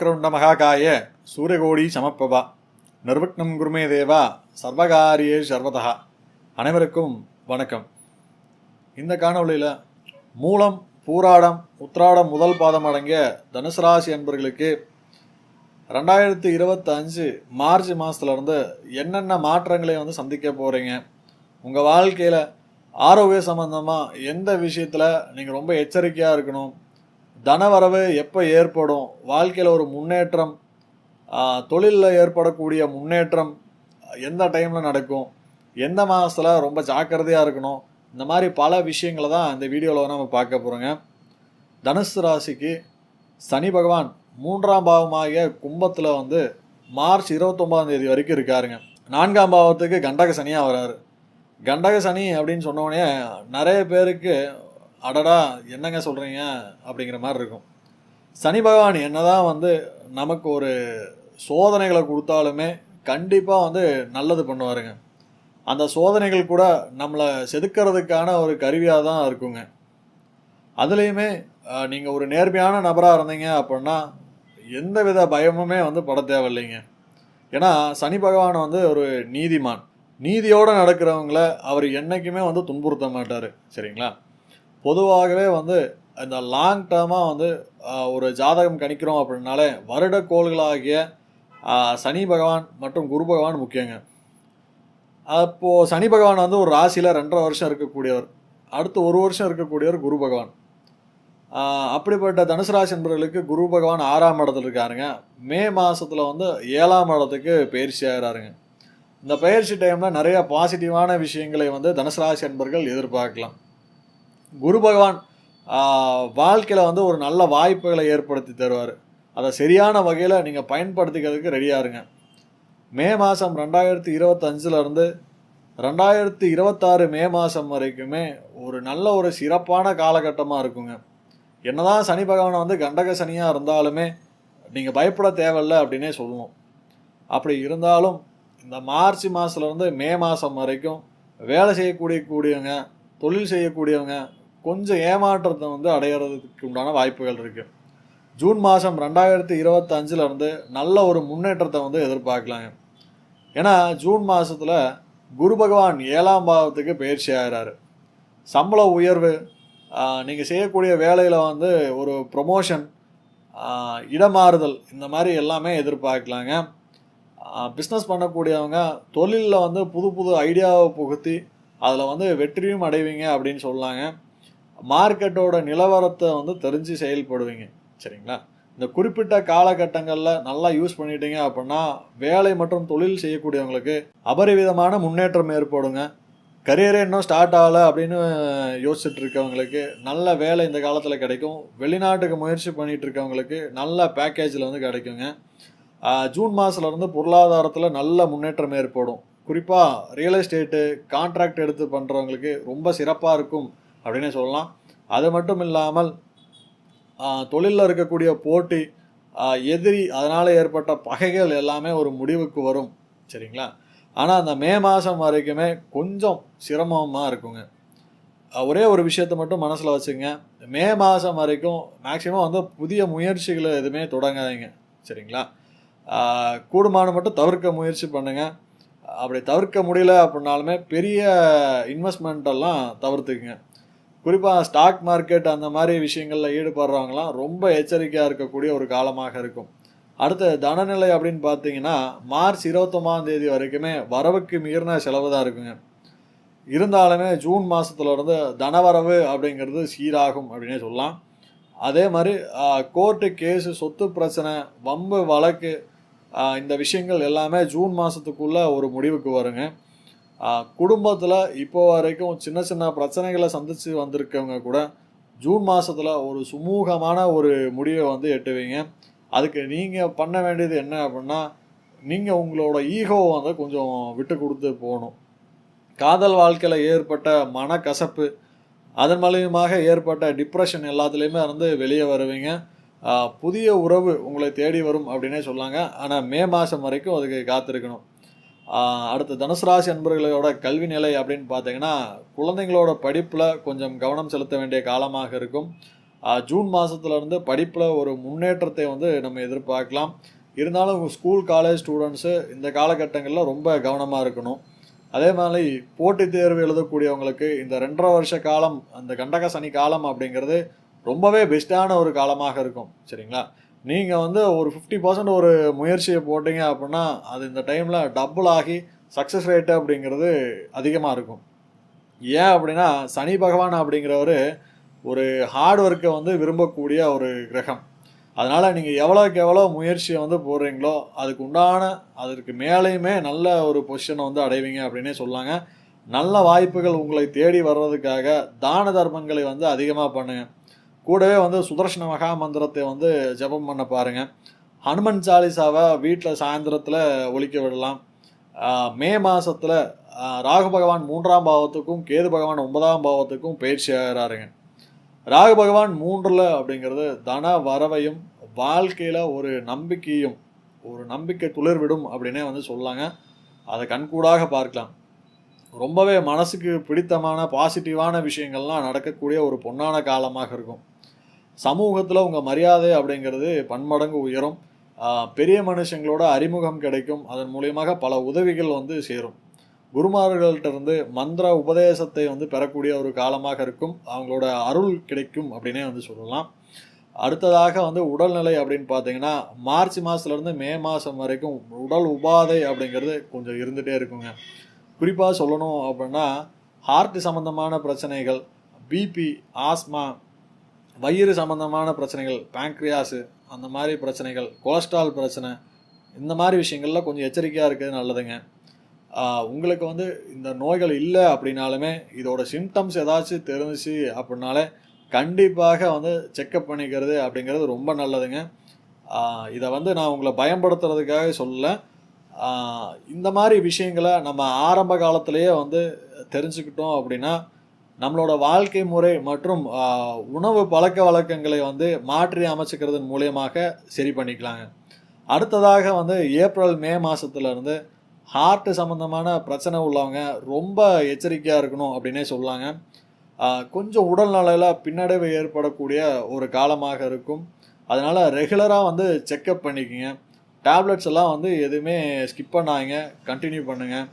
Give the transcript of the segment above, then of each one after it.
வக்ரவுண்ட மகாகாய சூரியகோடி சமப்பபா நிர்விக்னம் குருமே தேவா சர்வகாரியே சர்வதா. அனைவருக்கும் வணக்கம். இந்த காணொளியில் மூலம் பூராடம் உத்ராடம் முதல் பாதம் அடங்கிய தனுசு ராசி அன்பர்களுக்கு 2025 மார்ச் மாதத்துலேருந்து என்னென்ன மாற்றங்களை சந்திக்க போகிறீங்க, உங்கள் வாழ்க்கையில் ஆரோக்கிய சம்பந்தமாக எந்த விஷயத்தில் நீங்கள் ரொம்ப எச்சரிக்கையாக இருக்கணும், தனவரவு எப்போ ஏற்படும், வாழ்க்கையில் ஒரு முன்னேற்றம், தொழிலில் ஏற்படக்கூடிய முன்னேற்றம் எந்த டைமில் நடக்கும், எந்த மாதத்தில் ரொம்ப ஜாக்கிரதையாக இருக்கணும், இந்த மாதிரி பல விஷயங்களை தான் இந்த வீடியோவில் நம்ம பார்க்க போகிறோங்க. தனுசு ராசிக்கு சனி பகவான் 3ஆம் பாவமாகிய கும்பத்தில் மார்ச் 29ஆம் தேதி வரைக்கும் இருக்காருங்க. 4ஆம் பாவத்துக்கு கண்டக சனியாக வராரு. கண்டக சனி அப்படின்னு சொன்னோடனே நிறைய பேருக்கு அடடா என்னங்க சொல்கிறீங்க அப்படிங்கிற மாதிரி இருக்கும். சனி பகவான் என்னதான் நமக்கு ஒரு சோதனைகளை கொடுத்தாலுமே கண்டிப்பாக நல்லது பண்ணுவாருங்க. அந்த சோதனைகள் கூட நம்மளை செதுக்கிறதுக்கான ஒரு கருவியாக தான் இருக்குங்க. அதுலேயுமே நீங்கள் ஒரு நேர்மையான நபராக இருந்தீங்க அப்படின்னா எந்த வித பயமுமே பட தேவையில்லைங்க. ஏன்னா சனி பகவான் ஒரு நீதிமான். நீதியோடு நடக்கிறவங்கள அவர் என்றைக்குமே துன்புறுத்த மாட்டார். சரிங்களா? பொதுவாகவே இந்த லாங் டேர்மாக ஒரு ஜாதகம் கணிக்கிறோம் அப்படின்னாலே வருட கோள்களாகிய சனி பகவான் மற்றும் குரு பகவான் முக்கியங்க. அப்போது சனி பகவான் ஒரு ராசியில் 2.5 வருஷம் இருக்கக்கூடியவர், அடுத்து 1 வருஷம் இருக்கக்கூடியவர் குரு பகவான். அப்படிப்பட்ட தனுசு ராசி என்பவர்களுக்கு குரு பகவான் 6ஆம் இடத்துல இருக்காருங்க. மே மாதத்தில் 7ஆம் இடத்துக்கு பயிற்சி ஆகிறாருங்க. இந்த பயிற்சி டைமில் நிறைய பாசிட்டிவான விஷயங்களை தனுசு ராசி என்பவர்கள் எதிர்பார்க்கலாம். குரு பகவான் வாழ்க்கையில் ஒரு நல்ல வாய்ப்புகளை ஏற்படுத்தி தருவார். அதை சரியான வகையில் நீங்கள் பயன்படுத்திக்கிறதுக்கு ரெடியாக இருங்க. மே மாதம் 2025 2026 மே மாதம் வரைக்குமே ஒரு நல்ல ஒரு சிறப்பான காலகட்டமாக இருக்குங்க. என்னதான் சனி பகவான் கண்டக சனியாக இருந்தாலுமே நீங்கள் பயப்பட தேவையில்லை அப்படின்னே சொல்லணும். அப்படி இருந்தாலும் இந்த மார்ச் மாதத்துலேருந்து மே மாதம் வரைக்கும் வேலை செய்யக்கூடியவங்க, தொழில் செய்யக்கூடியவங்க கொஞ்சம் ஏமாற்றத்தை அடையிறதுக்கு உண்டான வாய்ப்புகள் இருக்குது. ஜூன் மாதம் 2025 நல்ல ஒரு முன்னேற்றத்தை எதிர்பார்க்கலாங்க. ஏன்னா ஜூன் மாதத்தில் குரு பகவான் 7ஆம் பாவத்துக்கு பயிற்சி ஆகிறாரு. சம்பள உயர்வு, நீங்கள் செய்யக்கூடிய வேலையில் ஒரு ப்ரொமோஷன், இடமாறுதல், இந்த மாதிரி எல்லாமே எதிர்பார்க்கலாங்க. பிஸ்னஸ் பண்ணக்கூடியவங்க தொழிலில் புது புது ஐடியாவை புகுத்தி அதில் வெற்றியும் அடைவீங்க அப்படின்னு சொல்லலாங்க. மார்க்கெட்டோட நிலவரத்தை தெரிஞ்சு செயல்படுவீங்க. சரிங்களா? இந்த குறிப்பிட்ட காலகட்டங்களில் நல்லா யூஸ் பண்ணிட்டீங்க அப்படின்னா வேலை மற்றும் தொழில் செய்யக்கூடியவங்களுக்கு அபரிவிதமான முன்னேற்றம் ஏற்படுங்க. கரியரே இன்னும் ஸ்டார்ட் ஆகலை அப்படின்னு யோசிச்சுட்டு இருக்கவங்களுக்கு நல்ல வேலை இந்த காலத்தில் கிடைக்கும். வெளிநாட்டுக்கு முயற்சி பண்ணிகிட்டு இருக்கவங்களுக்கு நல்ல பேக்கேஜில் கிடைக்குங்க. ஜூன் மாதத்துலேருந்து பொருளாதாரத்தில் நல்ல முன்னேற்றம் ஏற்படும். குறிப்பாக ரியல் எஸ்டேட்டு கான்ட்ராக்ட் எடுத்து பண்ணுறவங்களுக்கு ரொம்ப சிறப்பாக இருக்கும் அப்படின்னே சொல்லலாம். அது மட்டும் இல்லாமல் தொழிலில் இருக்கக்கூடிய போட்டி, எதிரி, அதனால் ஏற்பட்ட பகைகள் எல்லாமே ஒரு முடிவுக்கு வரும். சரிங்களா? ஆனால் அந்த மே மாதம் வரைக்குமே கொஞ்சம் சிரமமாக இருக்குங்க. ஒரே ஒரு விஷயத்தை மட்டும் மனசில் வச்சுங்க. மே மாதம் வரைக்கும் மேக்சிமம் புதிய முயற்சிகளை எதுவுமே தொடங்காதீங்க. சரிங்களா? கூடுமான மட்டும் தவிர்க்க முயற்சி பண்ணுங்கள். அப்படி தவிர்க்க முடியல அப்படின்னாலுமே பெரிய இன்வெஸ்ட்மெண்ட்டெல்லாம் தவிர்த்துக்குங்க. குறிப்பாக ஸ்டாக் மார்க்கெட் அந்த மாதிரி விஷயங்களில் ஈடுபடுறவங்களாம் ரொம்ப எச்சரிக்கையாக இருக்கக்கூடிய ஒரு காலமாக இருக்கும். அடுத்த தனநிலை அப்படின்னு பார்த்தீங்கன்னா மார்ச் 29ஆம் தேதி வரைக்குமே வரவுக்கு மீறின செலவு தான் இருக்குங்க. இருந்தாலுமே ஜூன் மாதத்துலேருந்து தனவரவு அப்படிங்கிறது சீராகும் அப்படின்னே சொல்லலாம். அதே மாதிரி கோர்ட்டு கேஸு, சொத்து பிரச்சனை, வம்பு வழக்கு, இந்த விஷயங்கள் எல்லாமே ஜூன் மாதத்துக்குள்ளே ஒரு முடிவுக்கு வருங்க. குடும்பத்தில் இப்போ வரைக்கும் சின்ன சின்ன பிரச்சனைகளை சந்தித்து வந்திருக்கவங்க கூட ஜூன் மாதத்தில் ஒரு சுமூகமான ஒரு முடிவை எட்டுவீங்க. அதுக்கு நீங்கள் பண்ண வேண்டியது என்ன அப்படின்னா, நீங்கள் உங்களோட ஈகோவை கொஞ்சம் விட்டு கொடுத்து போகணும். காதல் வாழ்க்கையில் ஏற்பட்ட மனக்கசப்பு, அதன் மூலியமாக ஏற்பட்ட டிப்ரெஷன் எல்லாத்துலேயுமே வெளியே வருவீங்க. புதிய உறவு உங்களை தேடி வரும் அப்படின்னே சொல்லாங்க. ஆனால் மே மாதம் வரைக்கும் அதுக்கு காத்திருக்கணும். அடுத்த தனுசு ராசி அன்பர்களோட கல்வி நிலை அப்படின்னு பார்த்தீங்கன்னா குழந்தைங்களோட படிப்பில் கொஞ்சம் கவனம் செலுத்த வேண்டிய காலமாக இருக்கும். ஜூன் மாதத்துலேருந்து படிப்பில் ஒரு முன்னேற்றத்தை வந்து நம்ம எதிர்பார்க்கலாம். இருந்தாலும் ஸ்கூல் காலேஜ் ஸ்டூடெண்ட்ஸு இந்த காலகட்டங்களில் ரொம்ப கவனமாக இருக்கணும். அதே மாதிரி போட்டித் தேர்வு எழுதக்கூடியவங்களுக்கு இந்த 2.5 வருஷ காலம், அந்த கண்டக சனி காலம் அப்படிங்கிறது ரொம்பவே பெஸ்ட்டான ஒரு காலமாக இருக்கும். சரிங்களா? நீங்கள் வந்து ஒரு 50% ஒரு முயற்சியை போட்டிங்க அப்படின்னா அது இந்த டைமில் டபுள் ஆகி சக்ஸஸ் ரேட்டு அப்படிங்கிறது அதிகமாக இருக்கும். ஏன் அப்படின்னா சனி பகவான் அப்படிங்கிறவர் ஒரு ஹார்ட் ஒர்க்கை வந்து விரும்பக்கூடிய ஒரு கிரகம். அதனால் நீங்கள் எவ்வளோக்கு எவ்வளோ முயற்சியை வந்து போடுறீங்களோ அதுக்கு உண்டான அதற்கு மேலேயுமே நல்ல ஒரு பொசிஷனை வந்து அடைவீங்க அப்படின்னே சொல்லாங்க. நல்ல வாய்ப்புகள் உங்களை தேடி வர்றதுக்காக தான தர்மங்களை வந்து அதிகமாக பண்ணுங்கள். கூடவே வந்து சுதர்சன மகா மந்திரத்தை வந்து ஜபம் பண்ண பாருங்கள். ஹனுமன் சாலிசாவை வீட்டில் சாயந்தரத்தில் ஒலிக்க விடலாம். மே மாதத்தில் ராகு பகவான் 3ஆம் பாவத்துக்கும் கேது பகவான் 9ஆம் பாவத்துக்கும் பயிற்சி ஆகிறாருங்க. ராகு பகவான் 3ல் அப்படிங்கிறது தன வரவையும் வாழ்க்கையில் ஒரு நம்பிக்கையும் ஒரு நம்பிக்கை துளிர்விடும் அப்படின்னே வந்து சொல்லாங்க. அதை கண்கூடாக பார்க்கலாம். ரொம்பவே மனசுக்கு பிடித்தமான பாசிட்டிவான விஷயங்கள்லாம் நடக்கக்கூடிய ஒரு பொன்னான காலமாக இருக்கும். சமூகத்தில் உங்கள் மரியாதை அப்படிங்கிறது பன்மடங்கு உயரும். பெரிய மனுஷங்களோட அறிமுகம் கிடைக்கும். அதன் மூலியமாக பல உதவிகள் வந்து சேரும். குருமார்கள்ட்ட இருந்து மந்திர உபதேசத்தை வந்து பெறக்கூடிய ஒரு காலமாக இருக்கும். அவங்களோட அருள் கிடைக்கும் அப்படின்னே வந்து சொல்லலாம். அடுத்ததாக வந்து உடல்நிலை அப்படின்னு பார்த்தீங்கன்னா மார்ச் மாதத்துலேருந்து மே மாதம் வரைக்கும் உடல் உபாதை அப்படிங்கிறது கொஞ்சம் இருந்துகிட்டே இருக்குங்க. குறிப்பாக சொல்லணும் அப்படின்னா ஹார்ட் சம்மந்தமான பிரச்சனைகள், பிபி, ஆஸ்மா, வயிறு சம்மந்தமான பிரச்சனைகள், பேங்க்ரியாஸு அந்த மாதிரி பிரச்சனைகள், கொலஸ்ட்ரால் பிரச்சனை, இந்த மாதிரி விஷயங்கள்லாம் கொஞ்சம் எச்சரிக்கையாக இருக்கிறது நல்லதுங்க. உங்களுக்கு வந்து இந்த நோய்கள் இல்லை அப்படின்னாலுமே இதோட சிம்டம்ஸ் ஏதாச்சும் தெரிஞ்சிச்சு அப்படின்னாலே கண்டிப்பாக வந்து செக்கப் பண்ணிக்கிறது அப்படிங்கிறது ரொம்ப நல்லதுங்க. இதை வந்து நான் உங்களை பயன்படுத்துறதுக்காக சொல்லலை. இந்த மாதிரி விஷயங்களை நம்ம ஆரம்ப காலத்திலேயே வந்து தெரிஞ்சுக்கிட்டோம் அப்படின்னா நம்மளோட வாழ்க்கை முறை மற்றும் உணவு பழக்க வழக்கங்களை வந்து மாற்றி அமைச்சுக்கிறதன் மூலியமாக சரி பண்ணிக்கலாங்க. அடுத்ததாக வந்து ஏப்ரல் மே மாதத்துலேருந்து ஹார்ட் சம்மந்தமான பிரச்சனை உள்ளவங்க ரொம்ப எச்சரிக்கையாக இருக்கணும் அப்படின்னே சொல்லாங்க. கொஞ்சம் உடல்நலையில் பின்னடைவு ஏற்படக்கூடிய ஒரு காலமாக இருக்கும். அதனால் ரெகுலராக வந்து செக்கப் பண்ணிக்கோங்க. டேப்லெட்ஸ் எல்லாம் வந்து எதுவுமே ஸ்கிப் பண்ணாதீங்க, கண்டினியூ பண்ணுங்கள்.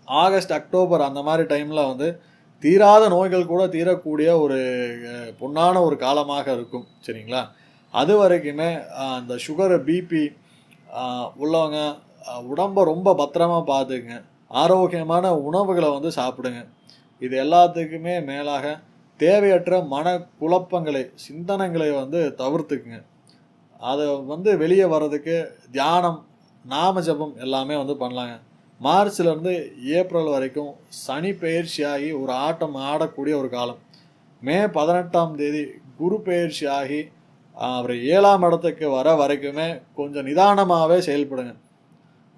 ஆகஸ்ட் அக்டோபர் அந்த மாதிரி டைமில் வந்து தீராத நோய்கள் கூட தீரக்கூடிய ஒரு பொன்னான ஒரு காலமாக இருக்கும். சரிங்களா? அது வரைக்குமே அந்த சுகர், பிபி உள்ளவங்க உடம்பை ரொம்ப பத்திரமா பார்த்துக்குங்க. ஆரோக்கியமான உணவுகளை வந்து சாப்பிடுங்க. இது எல்லாத்துக்குமே மேலாக தேவையற்ற மன குழப்பங்களை, சிந்தனைகளை வந்து தவிர்த்துக்குங்க. அதை வந்து வெளியே வர்றதுக்கு தியானம், நாம ஜபம் எல்லாமே வந்து பண்ணலாங்க. மார்ச்லேருந்து ஏப்ரல் வரைக்கும் சனி பயிற்சியாகி ஒரு ஆட்டம் ஆடக்கூடிய ஒரு காலம். மே 18ஆம் தேதி குரு பயிற்சியாகி அவர் 7ஆம் இடத்துக்கு வர வரைக்குமே கொஞ்சம் நிதானமாகவே செயல்படுங்க.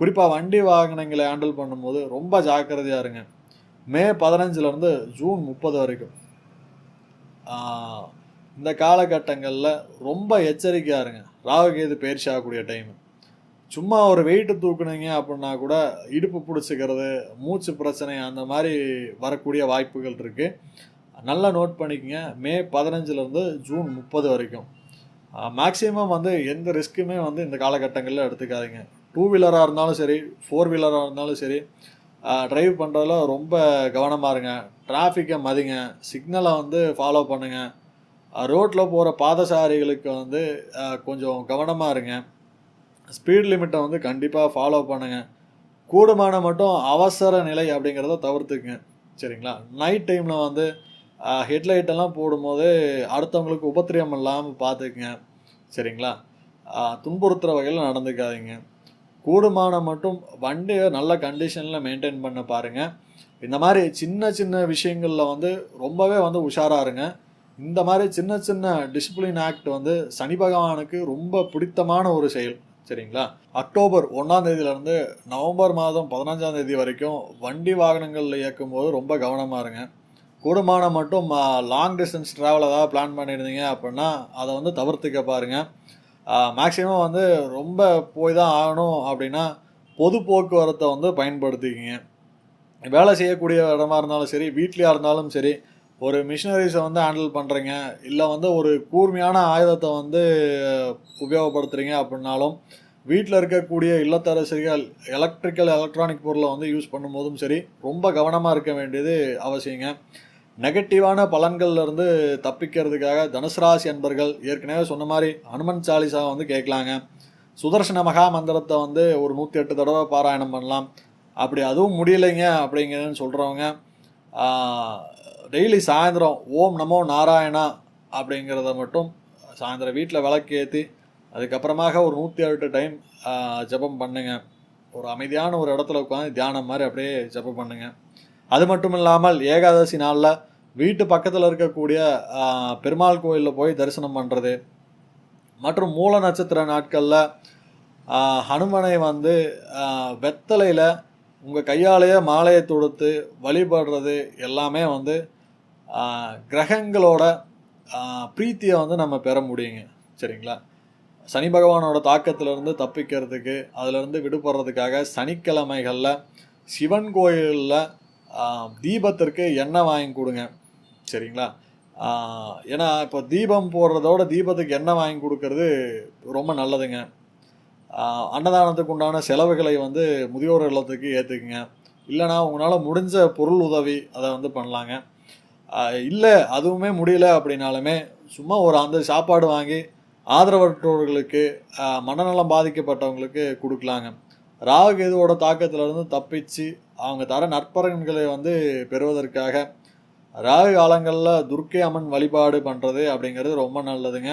குறிப்பாக வண்டி வாகனங்களை ஹேண்டில் பண்ணும்போது ரொம்ப ஜாக்கிரதையாக இருங்க. மே 15லேருந்து ஜூன் 30 வரைக்கும் இந்த காலகட்டங்களில் ரொம்ப எச்சரிக்கையாக இருங்க. ராகுகேது பயிற்சி ஆகக்கூடிய டைமு. சும்மா ஒரு வெயிட்டு தூக்குனீங்க அப்படின்னா கூட இடுப்பு பிடிச்சிக்கிறது, மூச்சு பிரச்சனை அந்த மாதிரி வரக்கூடிய வாய்ப்புகள் இருக்குது. நல்லா நோட் பண்ணிக்கங்க. மே 15லேருந்து ஜூன் 30 வரைக்கும் மேக்ஸிமம் வந்து எந்த ரிஸ்க்குமே வந்து இந்த காலகட்டங்களில் எடுத்துக்காதீங்க. 2 வீலராக இருந்தாலும் சரி, 4 வீலராக இருந்தாலும் சரி, ட்ரைவ் பண்ணுறதுல ரொம்ப கவனமாக இருங்க. டிராஃபிக்கை மதிங்க, சிக்னலை வந்து ஃபாலோ பண்ணுங்கள். ரோட்டில் போகிற பாதசாரிகளுக்கு வந்து கொஞ்சம் கவனமாக இருங்க. ஸ்பீட் லிமிட்டை வந்து கண்டிப்பாக ஃபாலோ பண்ணுங்கள். கூடுமான மட்டும் அவசர நிலை அப்படிங்கிறத தவிர்த்துக்குங்க. சரிங்களா? நைட் டைமில் வந்து ஹெட்லைட்டெல்லாம் போடும்போது அடுத்தவங்களுக்கு உபத்திரியம் இல்லாமல் பார்த்துக்குங்க. சரிங்களா? துன்புறுத்துகிற வகையில் நடந்துக்காதீங்க. கூடுமான மட்டும் வண்டியை நல்ல கண்டிஷனில் மெயின்டைன் பண்ண பாருங்கள். இந்த மாதிரி சின்ன சின்ன விஷயங்களில் வந்து ரொம்பவே வந்து உஷாராக இருங்க. இந்த மாதிரி சின்ன சின்ன டிசிப்ளின் ஆக்ட் வந்து சனி பகவானுக்கு ரொம்ப பிடித்தமான ஒரு செயல். சரிங்களா? அக்டோபர் 1ஆம் தேதியிலேருந்து நவம்பர் மாதம் 15ஆம் தேதி வரைக்கும் வண்டி வாகனங்களில் இயக்கும் போது ரொம்ப கவனமாக இருங்க. கூடுமான மட்டும் லாங் டிஸ்டன்ஸ் ட்ராவல் ஏதாவது பிளான் பண்ணியிருந்தீங்க அப்படின்னா அதை வந்து தவிர்த்துக்க பாருங்கள். மேக்ஸிமம் வந்து ரொம்ப போய் தான் ஆகணும் அப்படின்னா பொது போக்குவரத்தை வந்து பயன்படுத்திக்கிங்க. வேலை செய்யக்கூடிய இடமா இருந்தாலும் சரி, வீட்லையாக இருந்தாலும் சரி, ஒரு மிஷினரிஸை வந்து ஹேண்டில் பண்ணுறீங்க, இல்லை வந்து ஒரு கூர்மையான ஆயுதத்தை வந்து உபயோகப்படுத்துகிறீங்க அப்படின்னாலும், வீட்டில் இருக்கக்கூடிய இல்லத்தரசிகள் எலக்ட்ரானிக் பொருளை வந்து யூஸ் பண்ணும்போதும் சரி, ரொம்ப கவனமாக இருக்க வேண்டியது அவசியங்க. நெகட்டிவான பலன்கள்லேருந்து தப்பிக்கிறதுக்காக தனுசு ராசி அன்பர்கள் ஏற்கனவே சொன்ன மாதிரி ஹனுமன் சாலிசா வந்து கேட்கலாங்க. சுதர்சன மகா மந்திரத்தை வந்து ஒரு 108 தடவை பாராயணம் பண்ணலாம். அப்படி அதுவும் முடியலைங்க அப்படிங்கிறதுன்னு சொல்கிறவங்க டெய்லி சாயந்தரம் ஓம் நமோ நாராயணா அப்படிங்கிறத மட்டும் சாயந்தரம் வீட்டில் விளக்கு ஏற்றி அதுக்கப்புறமாக ஒரு 108 டைம் ஜபம் பண்ணுங்க. ஒரு அமைதியான ஒரு இடத்துல உட்காந்து தியானம் மாதிரி அப்படியே ஜபம் பண்ணுங்க. அது மட்டும் இல்லாமல் ஏகாதசி நாளில் வீட்டு பக்கத்தில் இருக்கக்கூடிய பெருமாள் கோயிலில் போய் தரிசனம் பண்ணுறது மற்றும் மூல நட்சத்திர நாட்களில் ஹனுமனை வந்து வெத்தலையில் உங்கள் கையாலேயே மாலையை தொடுத்து வழிபடுறது எல்லாமே வந்து கிரகங்களோட பிரீத்தியை வந்து நம்ம பெற முடியுங்க. சரிங்களா? சனி பகவானோட தாக்கத்திலிருந்து தப்பிக்கிறதுக்கு அதிலிருந்து விடுபடுறதுக்காக சனிக்கிழமைகளில் சிவன் கோயிலில் தீபத்திற்கு எண்ணெய் வாங்கி கொடுங்க. சரிங்களா? ஏன்னா இப்போ தீபம் போடுறதோட தீபத்துக்கு எண்ணெய் வாங்கி கொடுக்கறது ரொம்ப நல்லதுங்க. அன்னதானத்துக்கு உண்டான செலவுகளை வந்து முதியோர் இல்லத்துக்கு ஏற்றுக்குங்க. இல்லைனா உங்களால் முடிஞ்ச பொருள் உதவி அதை வந்து பண்ணலாங்க. இல்லை அதுவுமே முடியல அப்படின்னாலுமே சும்மா ஒரு அந்த சாப்பாடு வாங்கி ஆதரவற்றோர்களுக்கு மனநலம் பாதிக்கப்பட்டவங்களுக்கு கொடுக்கலாங்க. ராகு கேதுவோட தாக்கத்திலிருந்து தப்பிச்சு அவங்க தர நற்பலன்களை வந்து பெறுவதற்காக ராகு காலங்களில் துர்க்கை அம்மன் வழிபாடு பண்ணுறது அப்படிங்கிறது ரொம்ப நல்லதுங்க.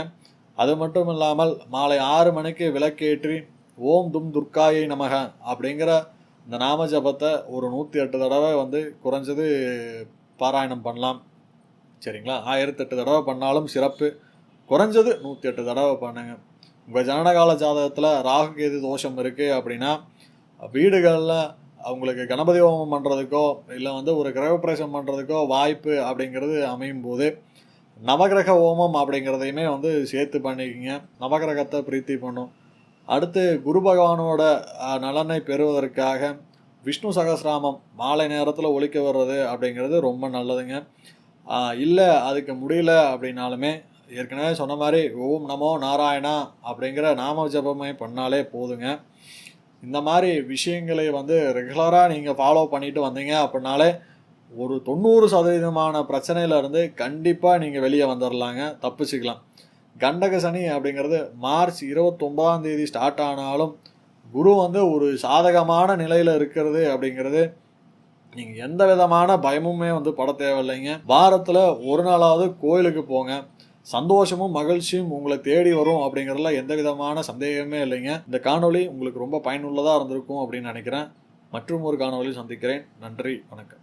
அது மட்டும் இல்லாமல் மாலை 6 மணிக்கு விளக்கேற்றி ஓம் தும் துர்க்காயை நமக அப்படிங்கிற இந்த நாம ஜபத்தை ஒரு 108 தடவை வந்து குறைஞ்சது பாராயணம் பண்ணலாம். சரிங்களா? 1008 தடவை பண்ணாலும் சிறப்பு. குறைஞ்சது 108 தடவை பண்ணுங்க. உங்கள் ஜனனகால ஜாதகத்தில் ராகு கேது தோஷம் இருக்குது அப்படின்னா வீடுகளில் அவங்களுக்கு கணபதி ஹோமம் பண்ணுறதுக்கோ இல்லை வந்து ஒரு கிரகப்பிரவேசம் பண்ணுறதுக்கோ வாய்ப்பு அப்படிங்கிறது அமையும் போது நவகிரக ஹோமம் அப்படிங்கிறதையுமே வந்து சேர்த்து பண்ணிக்கோங்க. நவகிரகத்தை பிரீத்தி பண்ணும். அடுத்து குரு பகவானோட நலனை பெறுவதற்காக விஷ்ணு சகஸ்ராமம் மாலை நேரத்தில் ஒலிக்க வர்றது அப்படிங்கிறது ரொம்ப நல்லதுங்க. இல்லை அதுக்கு முடியல அப்படின்னாலுமே ஏற்கனவே சொன்ன மாதிரி ஓம் நமோ நாராயணா அப்படிங்கிற நாம ஜபமே பண்ணாலே போதுங்க. இந்த மாதிரி விஷயங்களை வந்து ரெகுலராக நீங்கள் ஃபாலோ பண்ணிட்டு வந்தீங்க அப்படின்னாலே ஒரு 90% பிரச்சனையிலேருந்து கண்டிப்பாக நீங்கள் வெளியே வந்துடலாங்க, தப்பிச்சுக்கலாம். கண்டக சனி அப்படிங்கிறது மார்ச் 29ஆம் தேதி ஸ்டார்ட் ஆனாலும் குரு வந்து ஒரு சாதகமான நிலையில் இருக்கிறது அப்படிங்கிறது நீங்கள் எந்த விதமான பயமுமே வந்து பட தேவையில்லைங்க. வாரத்தில் ஒரு நாளாவது கோயிலுக்கு போங்க. சந்தோஷமும் மகிழ்ச்சியும் உங்களை தேடி வரும் அப்படிங்கிறதுல எந்த விதமான சந்தேகமே இல்லைங்க. இந்த காணொளி உங்களுக்கு ரொம்ப பயனுள்ளதாக இருந்திருக்கும் அப்படின்னு நினைக்கிறேன். மற்றும் ஒரு காணொளி சந்திக்கிறேன். நன்றி, வணக்கம்.